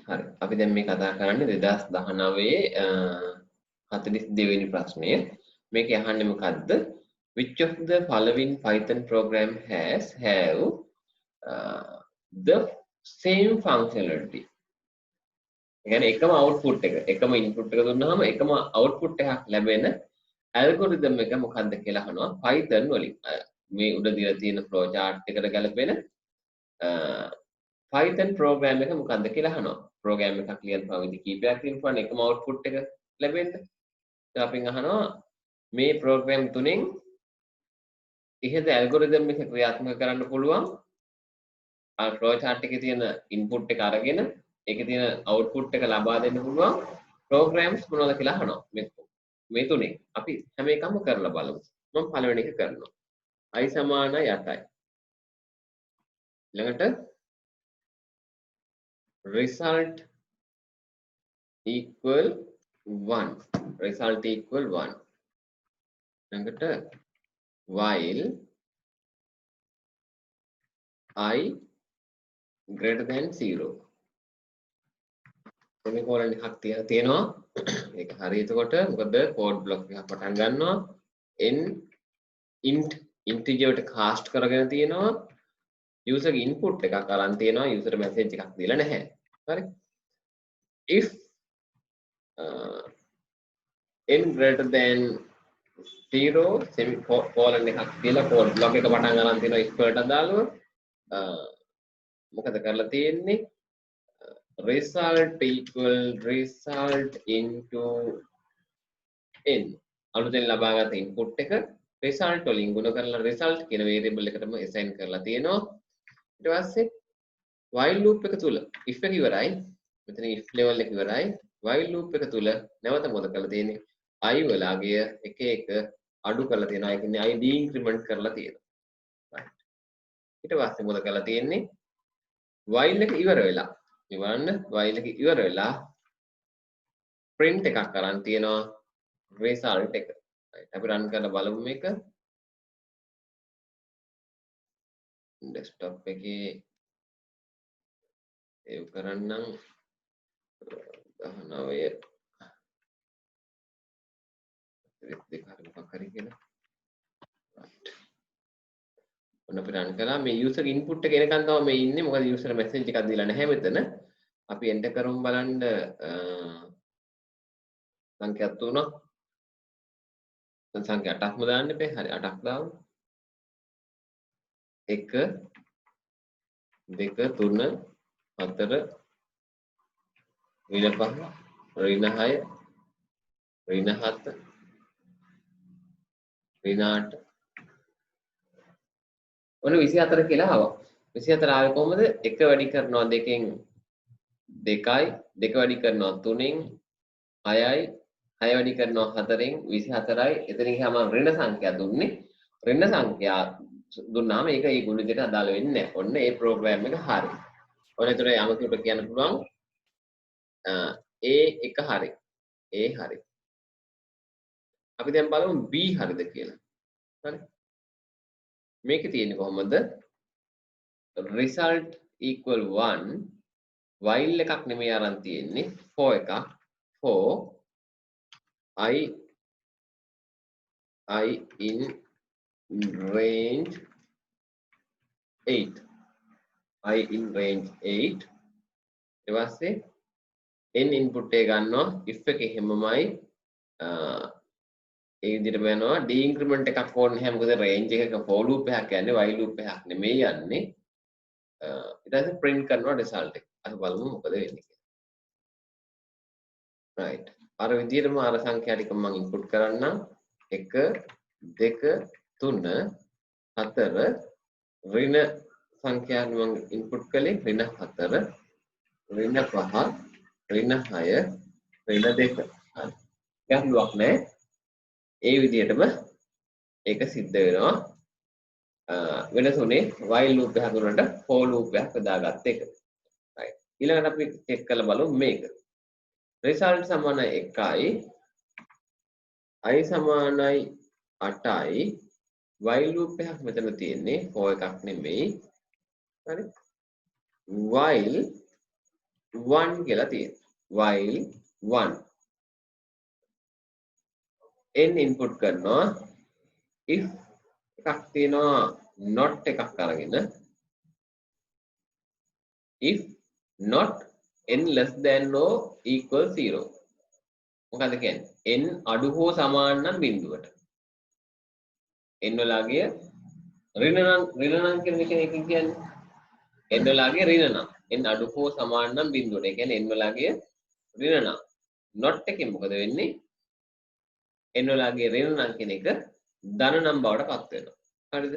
හරි. අපි දැන් මේ කතා කරන්නේ 2019 42 වෙනි ප්‍රශ්නය. මේක අහන්නේ මොකද්ද? Which of the following Python program have the same functionality? يعني එකම output එක, එකම input එක දුන්නාම එකම output එකක් ලැබෙන algorithm එක මොකක්ද කියලා අහනවා Python වලින්. මේ උඩ දීලා තියෙන flow chart එකට ගැලපෙන Python program එක මොකක්ද කියලා අහනවා. program එකක් ලියන පරිදි කීපයක් තියෙනවා එකම output එක ලැබෙන්න. ඉතින් අපි අහනවා මේ program තුනෙන් ඉහත algorithm එක ක්‍රියාත්මක කරන්න පුළුවන් flow chart එකේ තියෙන input එක අරගෙන ඒකේ තියෙන output එක ලබා දෙන්න පුළුවන් programs මොනවද කියලා අහනවා. මේ තුනේ අපි හැම එකම කරලා බලමු. මම පළවෙනි එක කරනවා. i සමාන 8යි. ළඟට result equal 1. result equal 1. ළඟට while I greater than 0. semicolon එකක් තියෙනවා. ඒක හරි. එතකොට මොකද code block එකක් පටන් ගන්නවා. int integer එකට cast කරගෙන තියෙනවා. user input එකක් අරන් තියෙනවා. user message එකක් දීලා නැහැ. හරි. if n greater than 0 semicolon එකක් තියලා code block එක පටන් ගන්න තියෙනවා if වලට අදාළව. මොකද කරලා තියෙන්නේ? result equal result into n අලුතෙන් ලබාගත් input එක result වලින් ගුණ කරලා result කියන variable එකටම assign කරලා තියෙනවා. ඊට පස්සේ while loop එක තුල if එක ඉවරයි. මෙතන if level එක ඉවරයි. while loop එක තුල නැවත මොකද කරලා තියෙන්නේ? i වලගේ එක එක අඩු කරලා තියෙනවා. ඒ කියන්නේ i decrement කරලා තියෙනවා. right. ඊට පස්සේ මොකද කරලා තියෙන්නේ? while එක ඉවර වෙලා ඉවරන්න while එක ඉවර වෙලා print එකක් කරන් තියෙනවා result එක. right. අපි run කරලා බලමු මේක. desktop එකේ save කරන්නම් 19 දෙක හරි මොකක් හරි කියලා. right. ඔන්න අපි run කරා මේ user input එක එනකන් තමයි මේ ඉන්නේ. මොකද user message එකක් දීලා නැහැ මෙතන. අපි enter කරමු බලන්න සංඛ්‍යා 3ක්. දැන් සංඛ්‍යා 8ක්ම දාන්න එපේ. හරි 8ක් දාමු. 1 2 3 4 ඍණ 5 ඍණ 6 ඍණ 7 ඍණ 8 ඔන්න 24 කියලා ආවා. 24 ආවේ කොහොමද? 1 වැඩි කරනවා 2කින් 2යි 2 වැඩි කරනවා 3න් 6යි 6 වැඩි කරනවා 4න් 24යි. එතනින් ගියාම ඍණ සංඛ්‍යා දුන්නේ. ඍණ සංඛ්‍යා දුන්නාම ඒක ඒ ගුණිතයට අදාළ වෙන්නේ නැහැ. ඔන්න ඒ ප්‍රෝග්‍රෑම් එක හරි. ඔන්න ඒතර යමකට කියන්න පුළුවන් A එක හරි. A හරි. අපි දැන් බලමු B හරිද කියලා. හරි. මේකේ තියෙන්නේ කොහොමද? result equal 1 while එකක් නෙමෙයි අරන් තියෙන්නේ for එකක් for I in range 8 I in range 8 ඊට පස්සේ n input එක ගන්නවා if එකේ හැමමයි ඒ විදිහට යනවා decrement එකක් ඕනේ නැහැ මොකද range එකක for loop එකක් යන්නේ while loop එකක් නෙමෙයි යන්නේ ඊට පස්සේ print කරනවා result එක අපි බලමු මොකද වෙන්නේ කියලා right අර විදිහටම අර සංඛ්‍යා ටික මම input කරන්නම් 1 2 3 4 ඍණ සංඛ්‍යාන් මම input කළේ ඍණ 4 ඍණ 5 ඍණ 6 ඍණ 2 හරි ගැටලුවක් නැහැ ඒ විදිහටම ඒක සිද්ධ වෙනවා වෙනසුනේ while loop එක හඳුනනට for loop එකක් දාගත්ත එක right ඊළඟට අපි check කරලා බලමු මේක result සමාන 1යි i සමානයි 8යි while loop එකක් මෙතන තියෙන්නේ for එකක් නෙමෙයි හරි while 1 කියලා තියෙනවා. while 1 n input කරනවා if එකක් තියෙනවා not එකක් අරගෙන if not n less than or equal 0 මොකද කියන්නේ n අඩු හෝ සමාන නම් බිඳුවට n වලගේ ඍණ නම් කියන එකකින් කියන්නේ n වලගේ ඍණ නම් n අඩු හෝ සමාන නම් බිඳුවට ඒ කියන්නේ n වලගේ ඍණ නම් not එකෙන් මොකද වෙන්නේ n වලගේ ඍණ නම් කියන එක ධන නම් බවට පත් වෙනවා හරිද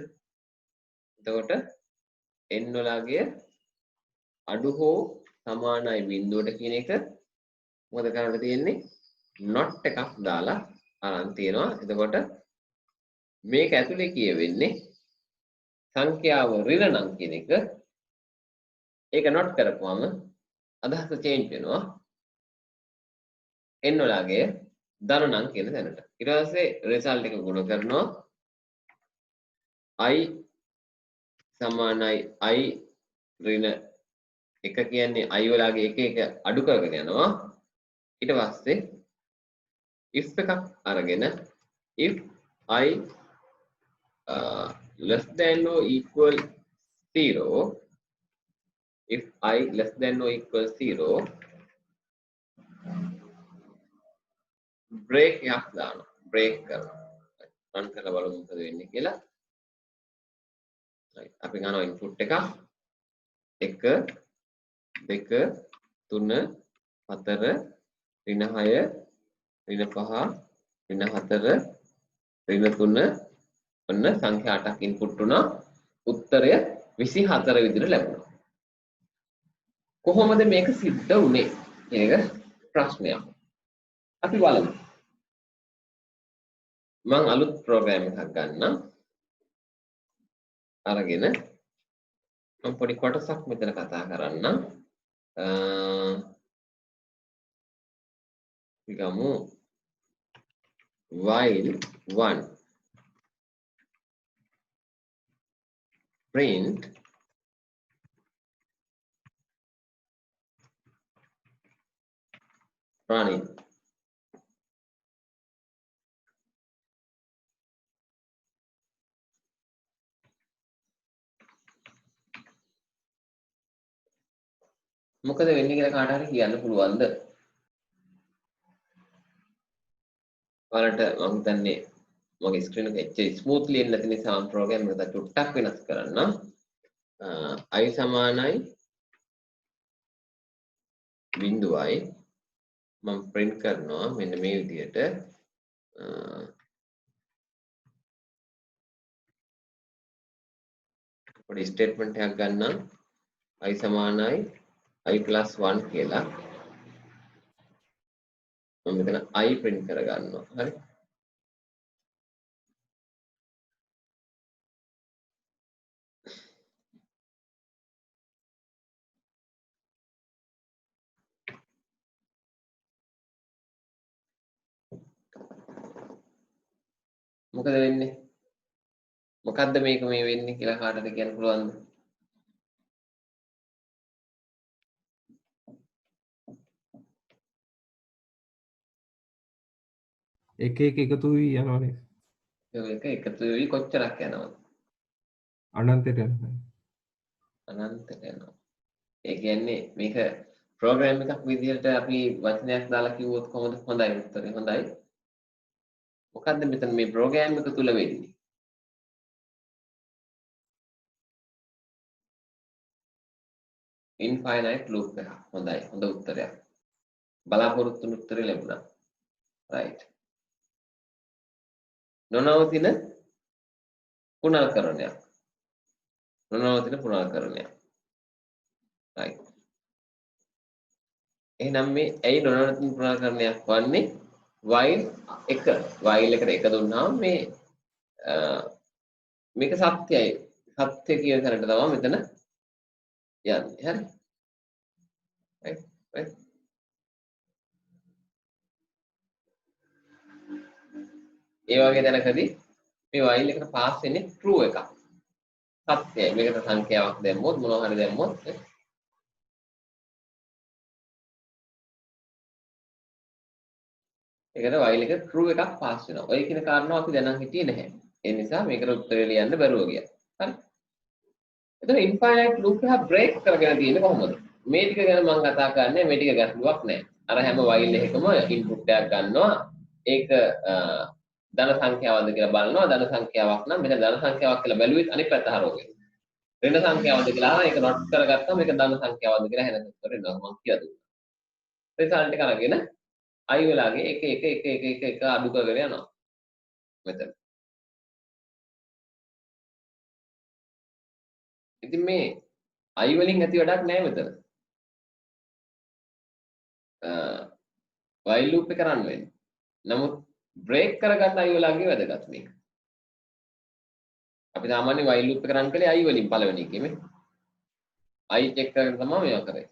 එතකොට n වලගේ අඩු හෝ සමානයි බිඳුවට කියන එක මොකද කරන්න තියෙන්නේ not එකක් දාලා අරන් තියෙනවා එතකොට මේක ඇතුලේ කියවෙන්නේ සංඛ්‍යාව ඍණ නම් කියන එක ඒක not කරපුවම අදහස change වෙනවා n වලගේ ධන නම් කියන තැනට ඊට පස්සේ result එක ගුණ කරනවා i සමානයි i ඍණ එක කියන්නේ i වලගේ එක එක අඩු කරගෙන යනවා ඊට පස්සේ if එකක් අරගෙන if i less than or equal 0 if I less than or equal 0 break එකක් දානවා break කරනවා run කරලා බලමු මොකද වෙන්නේ කියලා right අපි ගන්නවා input එක 1 2 3 4 ඍණ 6 ඍණ 5 ඍණ 4 ඍණ 3 ඔන්න සංඛ්‍යා 8ක් input වුණා උත්තරය 24 විදිහට ලැබුණා කොහොමද මේක සිද්ධ වුනේ කියන එක ප්‍රශ්නයක් අපි බලමු මම අලුත් ප්‍රෝග්‍රෑම් එකක් ගන්නම් අරගෙන මම පොඩි කොටසක් මෙතන කතා කරන්නම් අපි ගමු while 1 print running මොකද වෙන්නේ කියලා කාට හරි කියන්න පුළුවන්ද? ඔයාලට මම හිතන්නේ මගේ ස්ක්‍රීන් එක එච්චර ස්මූත්ලි එන්නේ නැති නිසා මම ප්‍රෝග්‍රෑම් එක චුට්ටක් වෙනස් කරන්නම්. i සමානයි බිඳුවයි මම print කරනවා මෙන්න මේ විදිහට පොඩි ස්ටේට්මන්ට් එකක් ගන්නම් i සමානයි i plus 1 කියලා මම මෙතන i print කර ගන්නවා හරි මොකද වෙන්නේ මොකද්ද මේක මේ වෙන්නේ කියලා කාටද කියන්න පුළුවන්ද එක එකතු වී යනවානේ ඒක එකතු වෙවි කොච්චරක් යනවද අනන්තයට යනවා අනන්තයට යනවා ඒ කියන්නේ මේක ප්‍රෝග්‍රෑම් එකක් විදිහට අපි වචනයක් දාලා කිව්වොත් කොහොමද හොඳයි උත්තරේ හොඳයි මොකද්ද මෙතන මේ ප්‍රෝග්‍රෑම් එක තුල වෙන්නේ infinite loop එක හොඳයි හොඳ උත්තරයක් බලාපොරොත්තු වුණු උත්තරේ ලැබුණා right නොනවතින පුනර්කරණයක් නොනවතින පුනර්කරණයක් right එහෙනම් මේ ඇයි නොනවතින පුනර්කරණයක් වන්නේ while එක while එකට එක දුන්නාම මේ මේක සත්‍යයි සත්‍ය කියන තැනට තමයි මෙතන යන්නේ හරි right right ඒ වගේ දැනකදී මේ while එකට පාස් වෙන්නේ true එකක් සත්‍යයි මේකට සංඛ්‍යාවක් දැම්මොත් මොනවා හරි දැම්මොත් ඒකට while එක true එකක් පාස් වෙනවා. ඔය කියන කාරණාව අපි දැනන් හිටියේ නැහැ. ඒ නිසා මේකට උත්තරේ ලියන්න බැරුව ගියා. හරි. එතන infinite loop එක break කරගෙන තියෙන්නේ කොහොමද? මේ ටික ගැන මම කතා කරන්නේ මේ ටික ගැටලුවක් නැහැ. අර හැම while එකකම input එකක් ගන්නවා. ඒක ධන සංඛ්‍යාවක්ද කියලා බලනවා. ධන සංඛ්‍යාවක් නම් මෙතන ධන සංඛ්‍යාවක් කියලා බැලුවෙත් අනිත් පැත්ත හරවගෙන. ඍණ සංඛ්‍යාවක්ද කියලා අහලා ඒක not කරගත්තාම මේක ධන සංඛ්‍යාවක්ද කියලා හැන උත්තර එනවා මම කියලා දුන්නා. රිසල්ට් එක අරගෙන i වෙලාගේ එක අඩු කරගෙන යනවා. මෙතන. ඉතින් මේ i වලින් ඇති වැඩක් නැහැ මෙතන. while loop එක run වෙන්නේ. නමුත් break කරගන්න i වෙලාගේ වැදගත් මේක. අපි සාමාන්‍ය while loop එක run කළේ i වලින් පළවෙනි එකේ මේ. i check කරගෙන තමයි මේවා කරේ.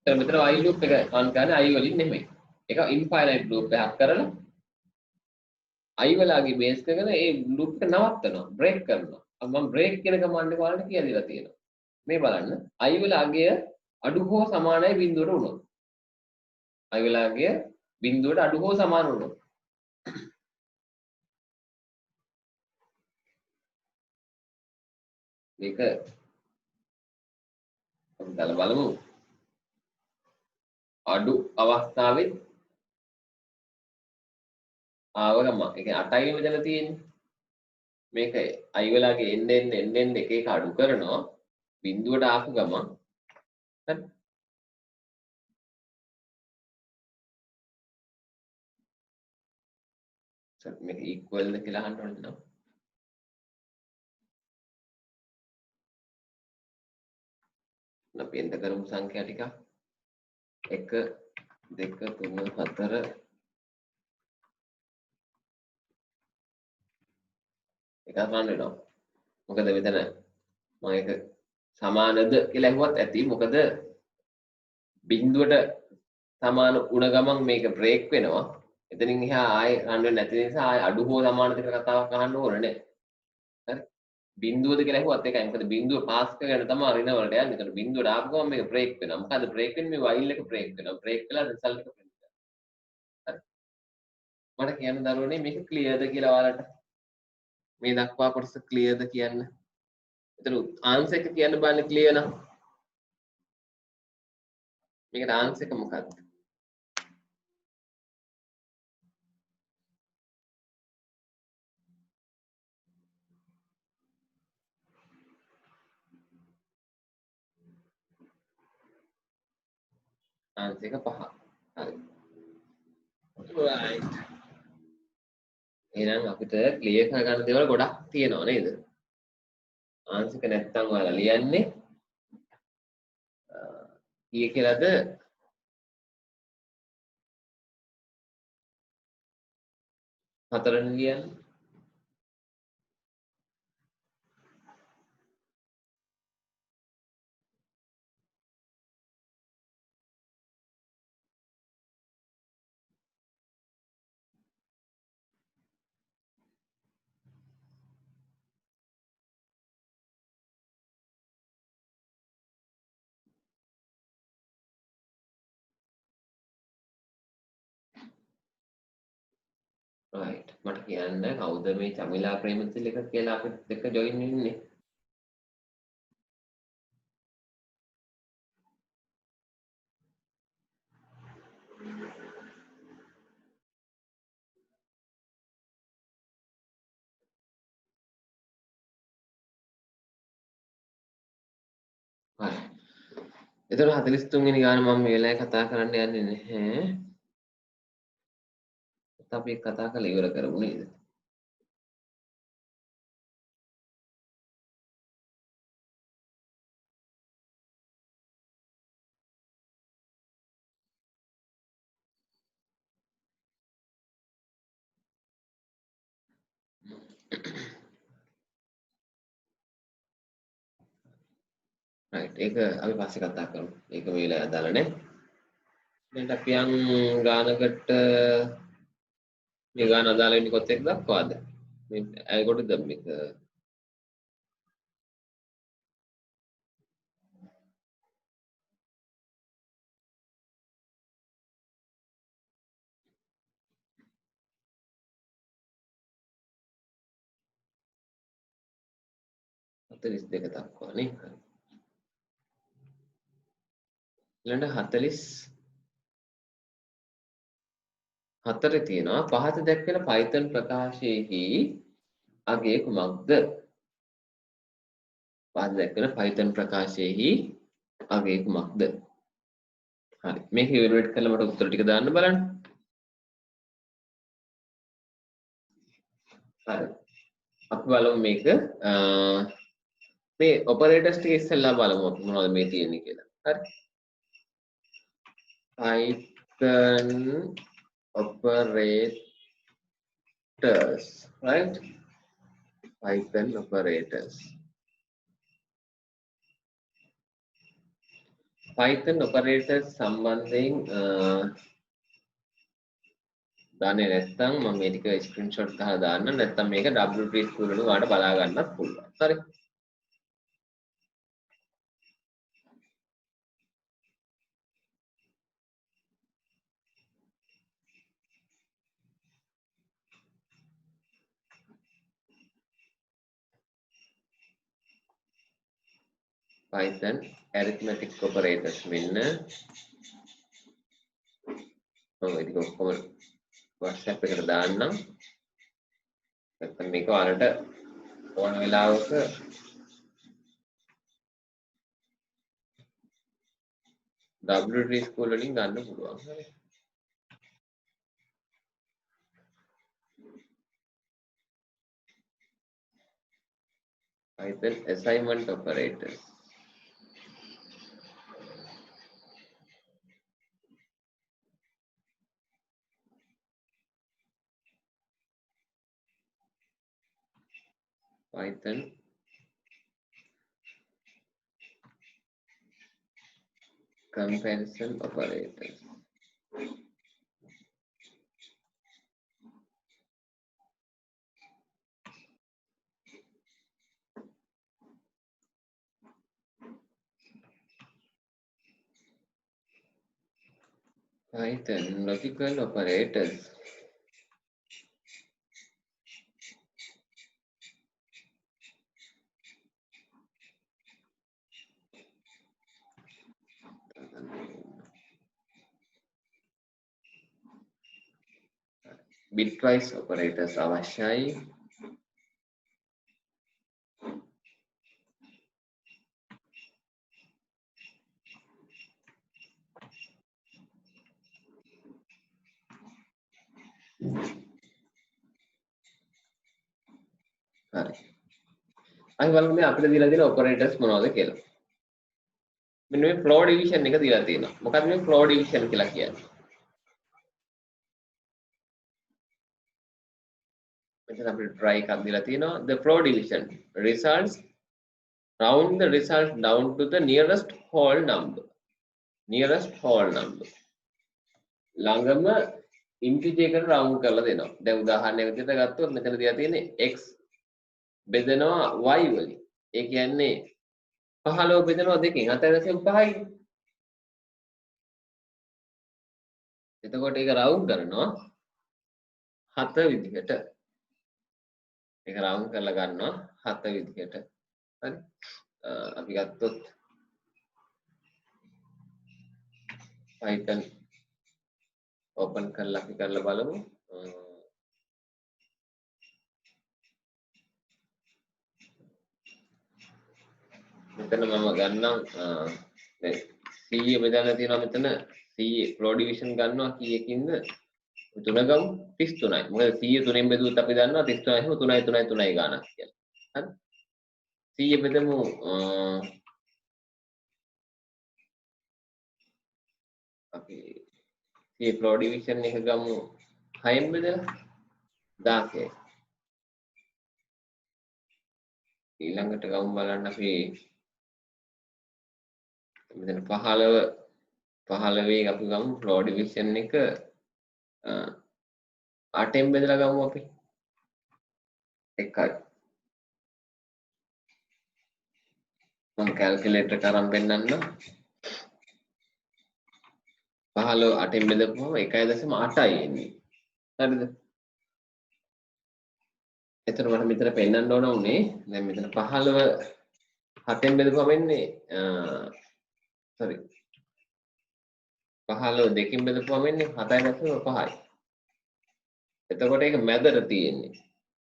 මෙතන while loop එක run කරන්නේ i වලින් නෙමෙයි. ඒක infinite loop එකක් කරලා i වෙලාගේ බේස් කරගෙන ඒ loop එක නවත්තනවා, break කරනවා. මම break කියන command එක වලට කියලා දීලා තියෙනවා. මේ බලන්න i වෙලාගේ අඩු හෝ සමානයි බිඳුවට උනොත්. i වෙලාගේ බිඳුවට අඩු හෝ සමාන උනොත්. මේක අපි දාලා බලමු. අඩු අවස්ථාවේ ආව ගම. ඒ කියන්නේ 8යි මෙතන තියෙන්නේ. මේක i වෙලාගේ එන්න එක එක අඩු කරනවා. බිඳුවට ආපු ගමන් හරි. මේක equal ද කියලා අහන්න ඕනේ නේද? අපි එන්න කරමු සංඛ්‍යා ටික 1 2 3 4 එකක් ගන්න වෙනවා. මොකද මෙතන මම ඒක සමානද කියලා අහුවත් ඇති. මොකද බිඳුවට සමාන උණ ගමන් මේක බ්‍රේක් වෙනවා. එතනින් එහා ආයෙ රන් වෙන්නේ නැති නිසා ආයෙ අඩු හෝ සමාන දෙක කතාවක් අහන්න ඕනේ නේ. හරි. බිඳුවද කියලා අහුවත් ඒකයි. මොකද බිඳුව පාස් කරගෙන තමයි රින වලට යන්නේ. ඒතකොට බිඳුවට ආපු ගමන් මේක බ්‍රේක් වෙනවා. මොකද බ්‍රේක් වෙන්නේ මේ while එක බ්‍රේක් වෙනවා. බ්‍රේක් වෙලා රිසල්ට් එක print කරනවා. හරි. මට කියන්න දරුවනේ මේක ක්ලියර්ද කියලා ඔයාලට. මේ දක්වා කොටස ක්ලියර්ද කියන්න. එතන ආන්සර් එක කියන්න බෑනේ ක්ලියර් නම්. මේකට ආන්සර් එක මොකක්ද? ආන්සර් එක 5. හරි. right. එහෙනම් අපිට ක්ලියර් කරගන්න දේවල් ගොඩක් තියෙනවා නේද? ආන්සර් එක නැත්තම් ඔයාලා ලියන්නේ කීය කියලාද? හතරෙන් ලියන්නේ. right. මට කියන්න කවුද මේ චමිලා ප්‍රේමසිංහ එක කියලා අපිත් එක්ක ජොයින් වෙන්නේ? හරි. එතකොට 43 වෙනි ගාන මම මේ වෙලාවේ කතා කරන්න යන්නේ නැහැ. අපි කතා කරලා ඉවර කරමු නේද? right. ඒක අපි පස්සේ කතා කරමු. ඒක මේ වෙලාවේ අදාළ නැහැ. දැන් අපි යන් ගානකට මේ ගාන අදාළ වෙන්නේ කොතෙක් දක්වාද? මේ ඇල්ගොරිතම් එක 42 දක්වා නේ. ඊළඟ 44 තියෙනවා පහත දැක්වෙන Python ප්‍රකාශයේහි අගය කුමක්ද? පහත දැක්වෙන Python ප්‍රකාශයේහි අගය කුමක්ද? හරි. මේක ඉවැලුවේට් කරලා මට උත්තර ටික දාන්න බලන්න. හරි. අපි බලමු මේක මේ ඔපරේටර්ස් ටික ඉස්සෙල්ලා බලමු අපි මොනවද මේ තියෙන්නේ කියලා. හරි. Python operators, right? Python operators. Python operators සම්බන්ධයෙන් දාන්නේ නැත්නම් මම මේ ටික ස්ක්‍රීන්ෂොට් ගහලා දාන්න නැත්නම් මේක WT ස්කූල් වලින් ඔයාලට බලා ගන්නත් පුළුවන්. හරි. Python arithmetic operators මෙන්න මම ඒක ඔක්කොම WhatsApp එකට දාන්නම්. නැත්නම් මේක ඔයාලට ඕන වෙලාවක WT ස්කූල් වලින් ගන්න පුළුවන්. හරි. Python assignment operators. Python comparison operators. Python logical operators. Bitwise operators අවශ්‍යයි. හරි. අපි බලමු මේ අපිට දීලා තියෙන operators මොනවද කියලා. මෙන්න මේ flow division එක දීලා තියෙනවා. මොකක්ද මේ flow division කියලා කියන්නේ? මෙතන අපිට try එකක් දීලා තියෙනවා. The flow division results round the result down to the nearest whole number. Nearest whole number. ළඟම integer එකට round කරලා දෙනවා. දැන් උදාහරණයක් විදිහට ගත්තොත් මෙතන දීලා තියෙන්නේ x බෙදනවා y වලින්. ඒ කියන්නේ 15 බෙදනවා දෙකෙන් 7.5යි. එතකොට ඒක round කරනවා 7 විදිහට. ඒක round කරලා ගන්නවා 7 විදිහට. හරි. අපි ගත්තොත් Python open කරලා අපි කරලා බලමු. මෙතන මම ගන්නම් දැන් 100 බෙදලා තියෙනවා මෙතන 100 flow division ගන්නවා කීයකින්ද 3 ගමු 33යි. මොකද 100 3ෙන් බෙදුවොත් අපි දන්නවා 33 එහෙම 3යි 3යි 3යි ගානක් කියලා. හරි. 100 බෙදමු අපි 100 flow division එක ගමු 6ෙන් බෙදලා 16යි. ඊළඟට ගමු බලන්න අපි මෙතන 15 අපි ගමු flow division එක 8ෙන් බෙදලා ගමු අපි 1යි. මම කැල්කියුලේටර් එක අරන් පෙන්නන්න. 15 8ෙන් බෙදපුවම 1.8යි එන්නේ. හරිද? එතකොට මට මෙතන පෙන්නන්න ඕන උනේ දැන් මෙතන 15 7න් බෙදපුවම එන්නේ sorry 15 2කින් බෙදපුවම එන්නේ 7.5යි. එතකොට ඒක මැදට තියෙන්නේ.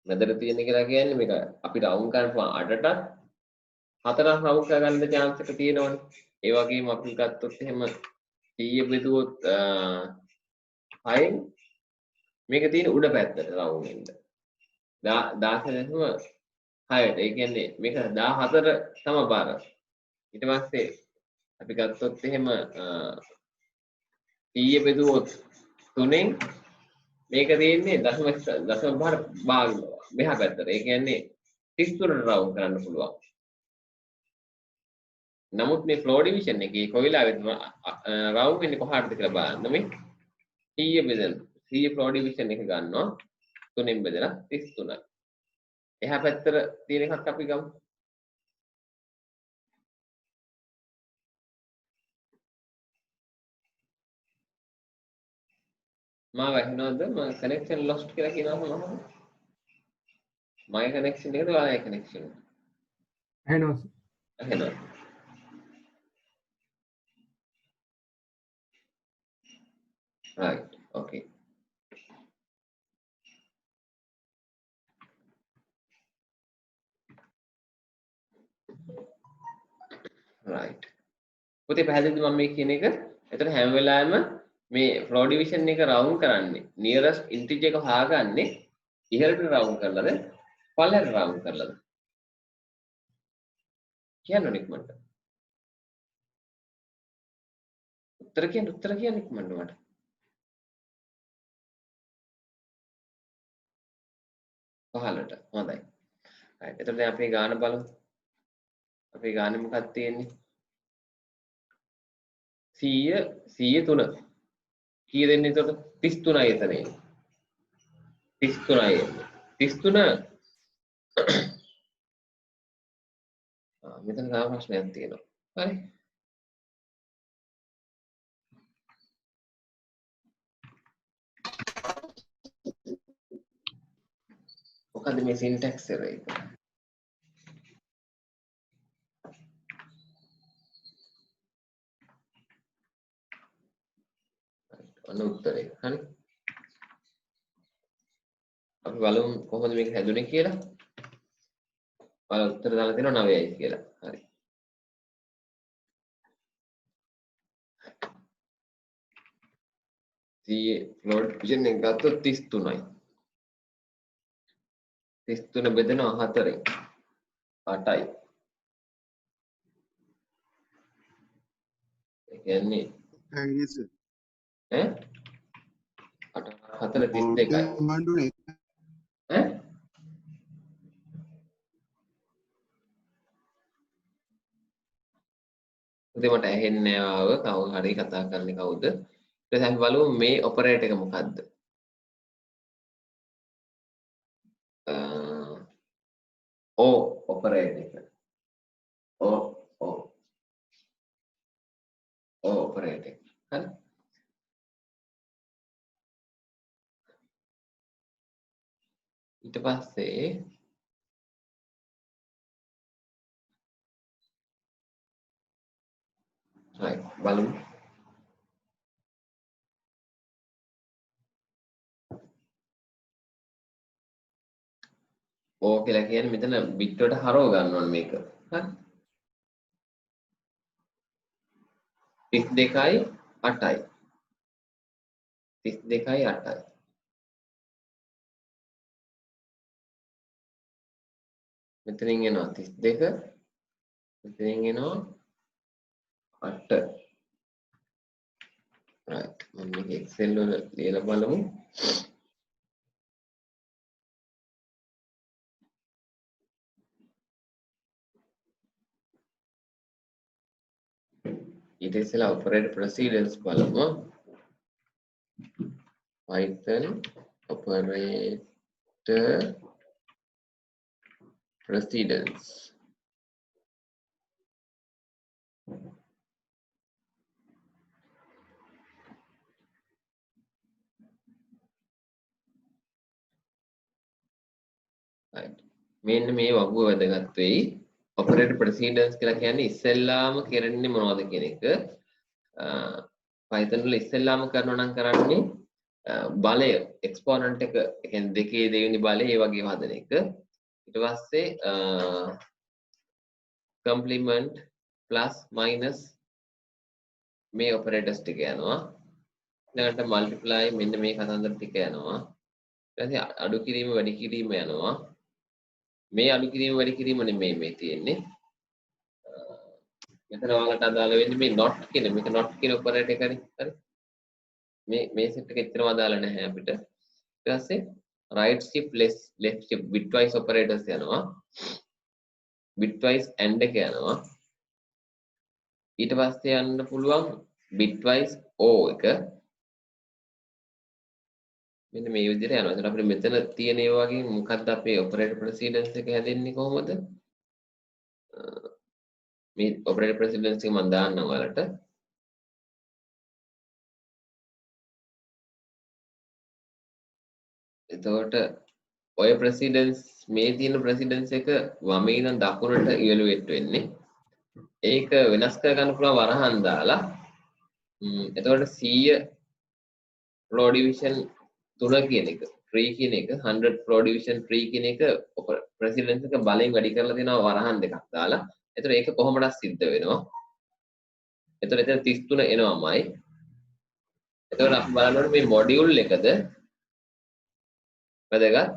මැදට තියෙන්නේ කියලා කියන්නේ මේක අපි රවුන්ඩ් කරනවා 8ටත් 4ක් රවුන්ඩ් කරගන්න chance එක තියෙනවනේ. ඒ වගේම අපි ගත්තොත් එහෙම 100 බෙදුවොත් 6න් මේක තියෙන උඩ පැත්තට රවුන්ඩ් වෙන්න. 16.6ට. ඒ කියන්නේ මේක 14 සමබර. ඊට පස්සේ අපි ගත්තොත් එහෙම 100 බෙදුවොත් 3න් මේක තියෙන්නේ දශම භාග මෙහා පැත්තට. ඒ කියන්නේ 33ට රවුන්ඩ් කරන්න පුළුවන්. නමුත් මේ ෆ්ලෝ ඩිවිෂන් එකේ කොයිලාවෙත් රවුන්ඩ් වෙන්නේ කොහාටද කියලා බලන්න. මේ 100 බෙදන 100 ෆ්ලෝ ඩිවිෂන් එක ගන්නවා 3න් බෙදලා 33යි. එහා පැත්තට තියෙන එකක් අපි ගමු. මා වැහිනවද මම කනෙක්ෂන් ලොස්ට් කියලා කියනවා මම. මගේ කනෙක්ෂන් එකද ඔයාලගේ කනෙක්ෂන් එක? ඇහෙනවා එහෙනම් right okay right පුතේ පැහැදිලිද මම මේ කියන එක? එතන හැම වෙලාවෙම මේ ෆ්ලෝ ඩිවිෂන් එක රවුන්ඩ් කරන්නේ නියරස්ට් ඉන්ටිජර් එක හොයාගන්නේ ඉහළට රවුන්ඩ් කරලාද පල්ලෙහාට රවුන්ඩ් කරලාද? කියන්න ඉක්මනට. උත්තර කියන්න ඉක්මනට මට. පහළට. හොඳයි. right එතකොට දැන් අපි ගාන බලමු. අපේ ගානේ මොකක්ද තියෙන්නේ? 100 103 කීය දෙන්නේ එතකොට 33යි එතන එන්නේ 33යි එන්නේ 33 මෙතන තව ප්‍රශ්නයක් තියෙනවා හරි මොකද්ද මේ සින්ටැක්ස් එක අන්න උත්තරේ හරි අපි බලමු කොහොමද මේක හැදුනේ කියලා ඔයාලා උත්තර දාලා තියෙනවා 9යි කියලා හරි 100 ෆ්ලෝට් ඩිවිෂන් එක ගත්තොත් 33යි 33 බෙදෙනවා 4ෙන් 8යි ඒ කියන්නේ ඈ 8 4 32යි ඈ උදේ මට ඇහෙන්නේ ආව කවුරු හරි කතා කරන්නේ කවුද ඊට පස්සේ අපි බලමු මේ ඔපරේටර් එක මොකද්ද ඕ ඔපරේටර් එක ඕ ඕ ඕ ඔපරේටර් එක හරි ඊට පස්සේ right බලමු ඕ කියලා කියන්නේ මෙතන බිට් වලට හරව ගන්න ඕනේ මේක හරි 32යි 8යි 32යි 8යි මෙතනින් එනවා 32 මෙතනින් එනවා 8 right මම මේක Excel වල ලියලා බලමු ඊට ඉස්සෙල්ලා operator precedence බලමු Python operator precedence right මෙන්න මේ වගුව වැදගත් වෙයි operator precedence කියලා කියන්නේ ඉස්සෙල්ලාම කරන්නේ මොනවද කියන එක. Python වල ඉස්සෙල්ලාම කරනවා නම් කරන්නේ බලය exponent එක කියන්නේ දෙකේ දෙවෙනි බලය ඒ වගේ හදන එක. ඊට පස්සේ complement plus minus මේ operators ටික යනවා. ඊළඟට multiply මෙන්න මේ කතන්දර ටික යනවා. ඊට පස්සේ අඩු කිරීම වැඩි කිරීම යනවා. මේ අඩු කිරීම වැඩි කිරීම නෙමෙයි මේ තියෙන්නේ. මෙතන ඔයාලට අදාළ වෙන්නේ මේ not කියන මේක not කියන operator එකනේ. හරි. මේ set එක එච්චරම අදාළ නැහැ අපිට. ඊට පස්සේ right shift left shift bitwise operators යනවා. bitwise and එක යනවා. ඊට පස්සේ යන්න පුළුවන් bitwise o එක. මෙන්න මේ විදිහට යනවා. ඒතර අපිට මෙතන තියෙන ඒ වගේ මොකක්ද අපේ operator precedence එක හැදෙන්නේ කොහොමද? මේ operator precedence එක මම දාන්නම් ඔයාලට. එතකොට ඔය precedence මේ තියෙන precedence එක වමේ ඉඳන් දකුණට evaluate වෙන්නේ. ඒක වෙනස් කර ගන්න පුළුවන් වරහන් දාලා. එතකොට 100 floor division 3 කියන එක 3 කියන එක 100 floor division 3 කියන එක precedence එක බලෙන් වැඩි කරලා දෙනවා වරහන් දෙකක් දාලා. එතකොට ඒක කොහොමද සිද්ධ වෙනවා? එතකොට එතන 33 එනවාමයි. එතකොට අපි බලන්න ඕනේ මේ module එකද වැදගත්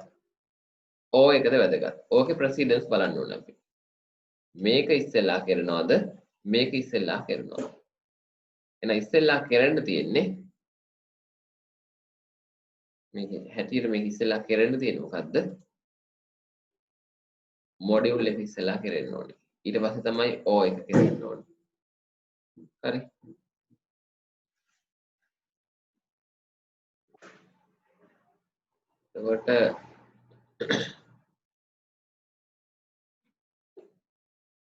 O එකද වැදගත්. ඕකේ precedence බලන්න ඕනේ අපි. මේක ඉස්සෙල්ලා කරනවද? මේක ඉස්සෙල්ලා කරනවද? එහෙනම් ඉස්සෙල්ලා කරන්න තියෙන්නේ මේක හැටියට මේක ඉස්සෙල්ලා කරන්න තියෙන්නේ මොකද්ද? module එක ඉස්සෙල්ලා කරන්න ඕනේ. ඊට පස්සේ තමයි O එක කරන්න ඕනේ. හරි. එතකොට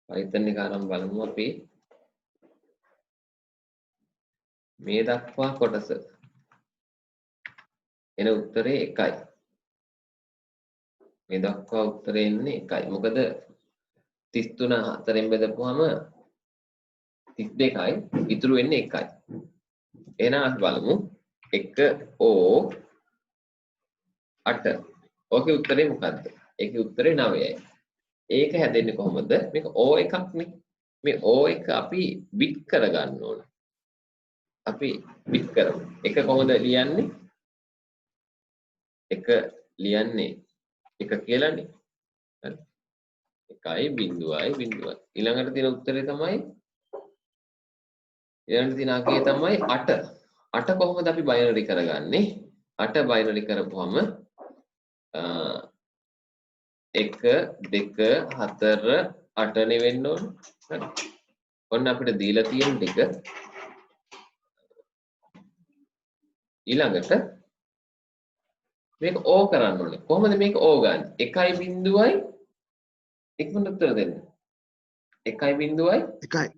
Python එක ආරම්භ බලමු අපි. මේ දක්වා කොටස එන උත්තරේ 1යි. මේ දක්වා උත්තරේ එන්නේ 1යි. මොකද 33 4ෙන් බෙදපුවාම 32යි. ඉතුරු වෙන්නේ 1යි. එහෙනම් අපි බලමු 1 O 8. ඕකේ උත්තරේ මොකද්ද? ඒකේ උත්තරේ 9යි. ඒක හැදෙන්නේ කොහොමද? මේක O එකක් නේ. මේ O එක අපි bit කරගන්න ඕන. අපි bit කරමු. එක කොහොමද ලියන්නේ? එක ලියන්නේ එක කියලානේ. හරි. 1යි 0යි. ඊළඟට තියෙන උත්තරේ තමයි ඊළඟට තියෙන අගේ තමයි 8. 8 කොහොමද අපි බයිනරි කරගන්නේ? 8 බයිනරි කරපුවම 1 2 4 8 නේ වෙන්න ඕන. හරි. ඔන්න අපිට දීලා තියෙන ටික ඊළඟට මේක O කරන්න ඕනේ. කොහොමද මේක O ගන්න? 1යි 0යි ඉක්මනට උත්තර දෙන්න. 1යි 0යි 1යි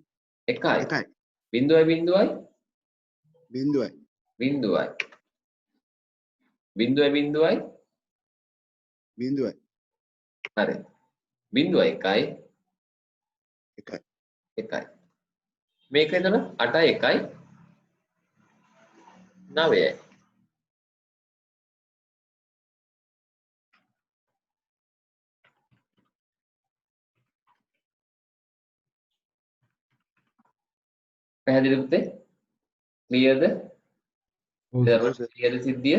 1යි 1යි 0යි 0යි 0යි 0යි 0යි 0යි 0යි හරි 0යි 1යි 1යි 1යි මේක එතන 8යි 1යි 9යි පැහැදිලි පුතේ ක්ලියර්ද ක්ලියර්ද සිද්ධිය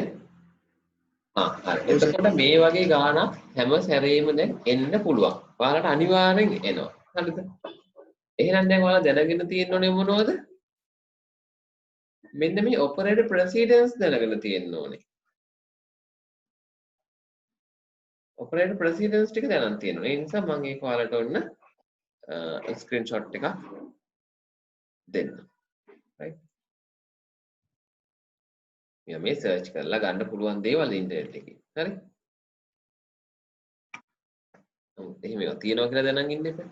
හරි එතකොට මේ වගේ ගාණක් හැම සැරේම දැන් එන්න පුළුවන් ඔයාලට අනිවාර්යෙන් එනවා හරිද එහෙනම් දැන් ඔයාලා දැනගෙන තියෙන්න ඕනේ මොනවද මෙන්න මේ operator precedence දැනගෙන තියෙන්න ඕනේ operator precedence ටික දැනන් තියෙනවා ඒ නිසා මම ඒක ඔයාලට ඔන්න screenshot එකක් දෙන්න right මේ සර්ච් කරලා ගන්න පුළුවන් දේවල් ඉන්ටර්නෙට් එකේ හරි එහෙම ඒවා තියනවා කියලා දැනන් ඉන්න එපා